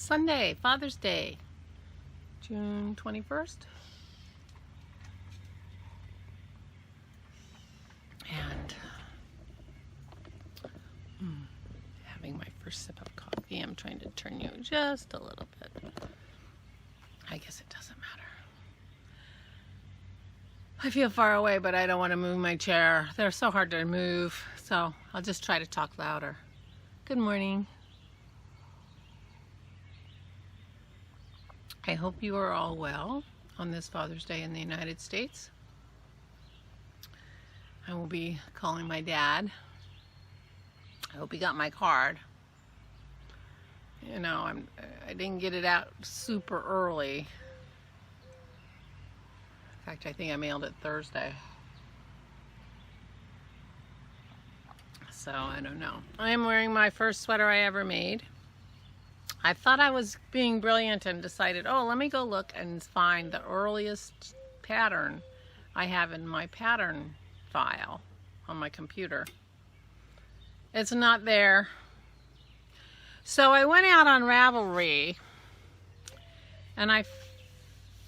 Sunday, Father's Day, June 21st. And having my first sip of coffee. I'm trying to turn you just a little bit. I guess it doesn't matter. I feel far away, but I don't want to move my chair. They're so hard to move, so I'll just try to talk louder. Good morning. I hope you are all well on this Father's Day in the United States. I will be calling my dad. I hope he got my card. You know, I didn't get it out super early. In fact, I think I mailed it Thursday. So, I don't know. I am wearing my first sweater I ever made. I thought I was being brilliant and decided, oh, let me go look and find the earliest pattern I have in my pattern file on my computer. It's not there. So I went out on Ravelry and I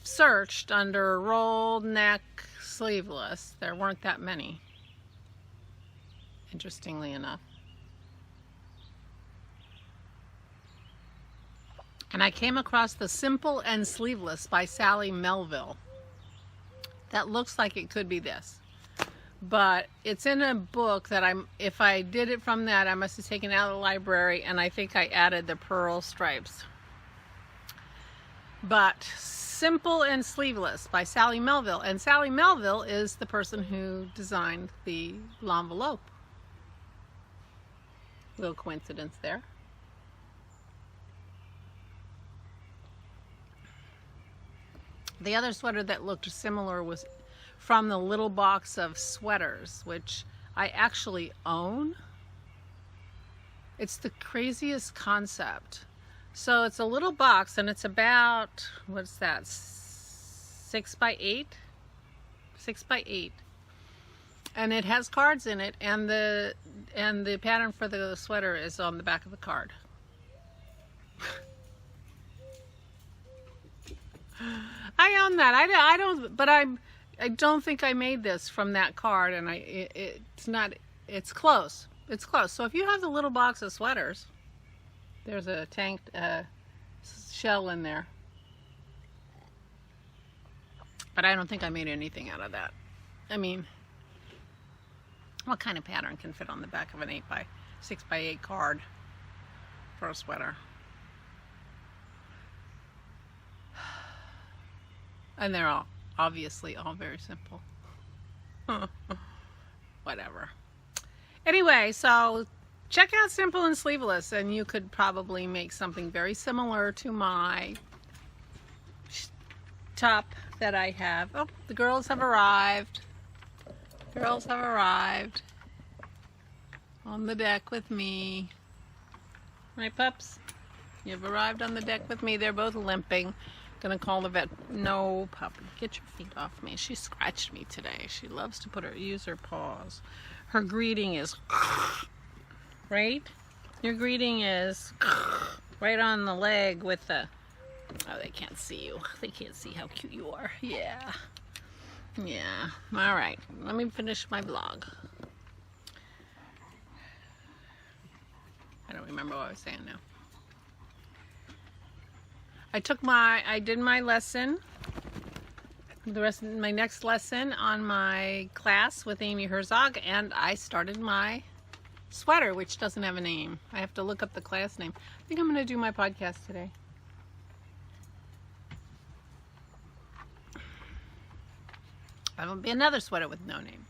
searched under rolled neck sleeveless. There weren't that many, interestingly enough. And I came across the Simple and Sleeveless by Sally Melville. That looks like it could be this. But it's in a book that if I did it from that, I must have taken it out of the library, and I think I added the pearl stripes. But Simple and Sleeveless by Sally Melville. And Sally Melville is the person who designed the l'envelope. Little coincidence there. The other sweater that looked similar was from the little box of sweaters, which I actually own. It's the craziest concept. So it's a little box and it's about, what's that, 6 by 8? 6 by 8. And it has cards in it, and the pattern for the sweater is on the back of the card. I own that. I don't, but I don't think I made this from that card, and it's not. It's close. It's close. So if you have the little box of sweaters, there's a tanked shell in there. But I don't think I made anything out of that. I mean, what kind of pattern can fit on the back of an 6 by 8 card for a sweater? And they're all obviously all very simple. Whatever. Anyway, so check out Simple and Sleeveless, and you could probably make something very similar to my top that I have. Oh, the girls have arrived. Girls have arrived on the deck with me. Right, pups? You've arrived on the deck with me. They're both limping. Gonna call the vet. No, puppy, get your feet off me. She scratched me today. She loves to use her paws. Her greeting is right. Your greeting is right on the leg with the. Oh, they can't see you. They can't see how cute you are. Yeah, yeah. All right. Let me finish my vlog. I don't remember what I was saying now. I did my lesson, my next lesson on my class with Amy Herzog, and I started my sweater, which doesn't have a name. I have to look up the class name. I think I'm going to do my podcast today. That'll be another sweater with no name.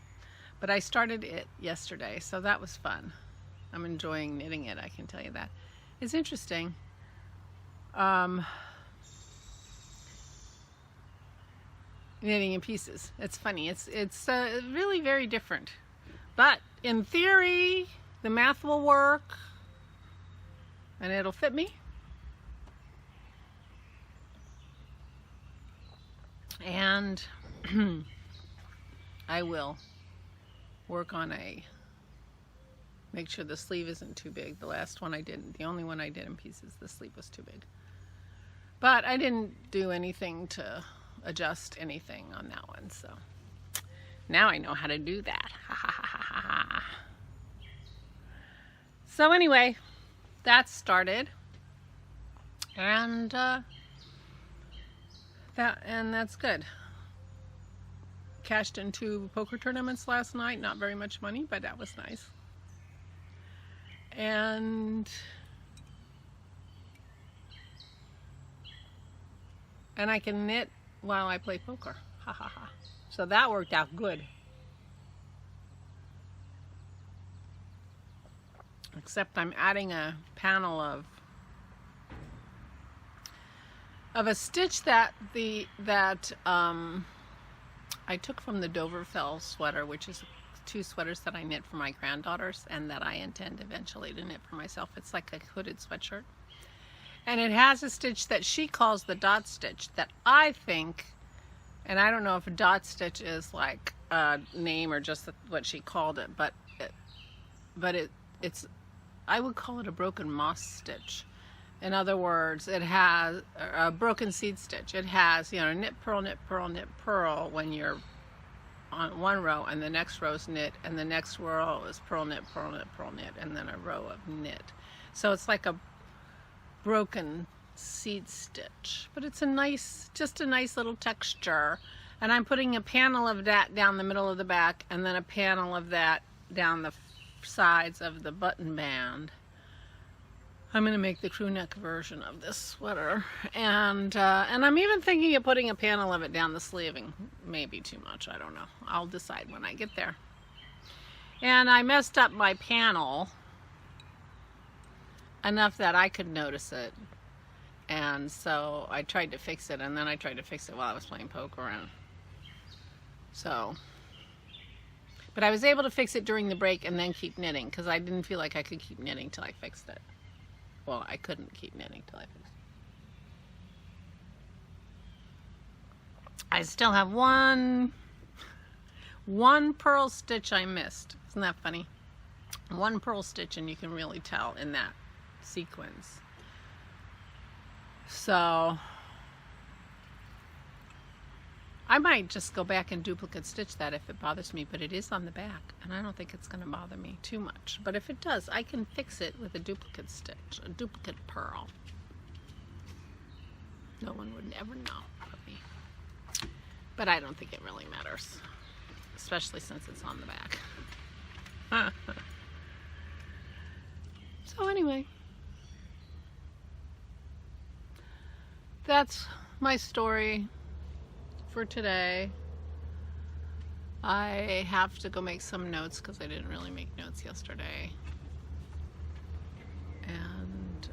But I started it yesterday, so that was fun. I'm enjoying knitting it, I can tell you that. It's interesting. Knitting in pieces. It's funny. It's really very different. But in theory, the math will work and it'll fit me. And I will work on make sure the sleeve isn't too big. The last one I did, the only one I did in pieces, the sleeve was too big. But I didn't do anything to adjust anything on that one, so now I know how to do that. So anyway, that started, and that's good. Cashed in 2 poker tournaments last night. Not very much money, but that was nice. And I can knit while I play poker. Ha ha ha. So that worked out good. Except I'm adding a panel of a stitch that I took from the Doverfell sweater, which is 2 sweaters that I knit for my granddaughters and that I intend eventually to knit for myself. It's like a hooded sweatshirt. And it has a stitch that she calls the dot stitch that I think, and I don't know if a dot stitch is like a name or just what she called it, but it's I would call it a broken moss stitch. In other words, it has a broken seed stitch. It has, you know, knit, purl, knit, purl, knit, purl when you're on one row, and the next row is knit, and the next row is purl, knit, purl, knit, purl, knit, and then a row of knit. So it's like a broken seed stitch, but it's just a nice little texture. And I'm putting a panel of that down the middle of the back, and then a panel of that down the sides of the button band. I'm going to make the crew neck version of this sweater, and I'm even thinking of putting a panel of it down the sleeving. Maybe too much, I don't know. I'll decide when I get there. And I messed up my panel enough that I could notice it, and so I tried to fix it, and then I tried to fix it while I was playing poker, and so, but I was able to fix it during the break and then keep knitting, because I didn't feel like I could keep knitting till I fixed it. Well, I couldn't keep knitting till I fixed it. I still have one purl stitch I missed. Isn't that funny? One purl stitch, and you can really tell in that sequence. So I might just go back and duplicate stitch that if it bothers me, but it is on the back, and I don't think it's going to bother me too much. But if it does, I can fix it with a duplicate stitch, a duplicate purl. No one would ever know but me. But I don't think it really matters, especially since it's on the back. So anyway, that's my story for today. I have to go make some notes because I didn't really make notes yesterday. And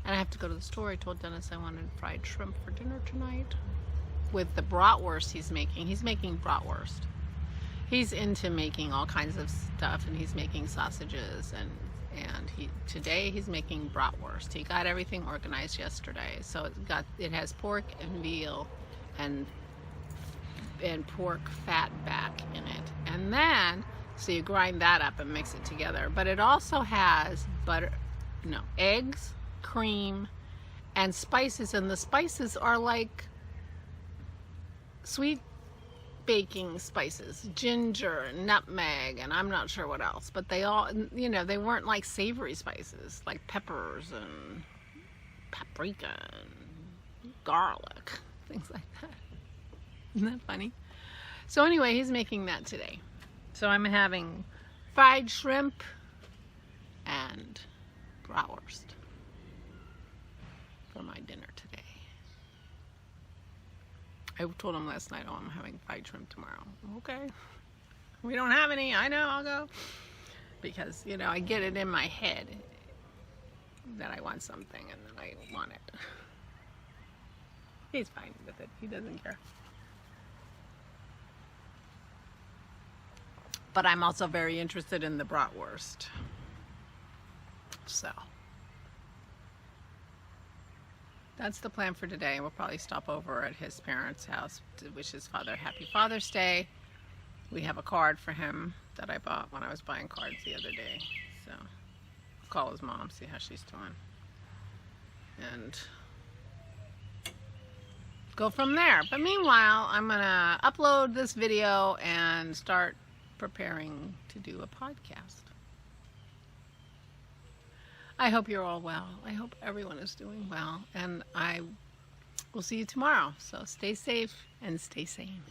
I have to go to the store. I told Dennis I wanted fried shrimp for dinner tonight with the bratwurst he's making. He's making bratwurst. He's into making all kinds of stuff, and he's making sausages, and today he's making bratwurst. He got everything organized yesterday, so it has pork and veal and pork fat back in it, and then so you grind that up and mix it together. But it also has eggs, cream, and spices, and the spices are like sweet baking spices, ginger, nutmeg, and I'm not sure what else, but they all, they weren't like savory spices like peppers and paprika and garlic, things like that. Isn't that funny? So anyway, he's making that today. So I'm having fried shrimp and bratwurst for my dinner today. I told him last night, I'm having fried shrimp tomorrow. Okay. We don't have any. I know, I'll go. Because, I get it in my head that I want something, and then I want it. He's fine with it. He doesn't care. But I'm also very interested in the bratwurst. So that's the plan for today. We'll probably stop over at his parents' house to wish his father Happy Father's Day. We have a card for him that I bought when I was buying cards the other day. So call his mom, see how she's doing. And go from there. But meanwhile, I'm gonna upload this video and start preparing to do a podcast. I hope you're all well. I hope everyone is doing well. And I will see you tomorrow. So stay safe and stay sane.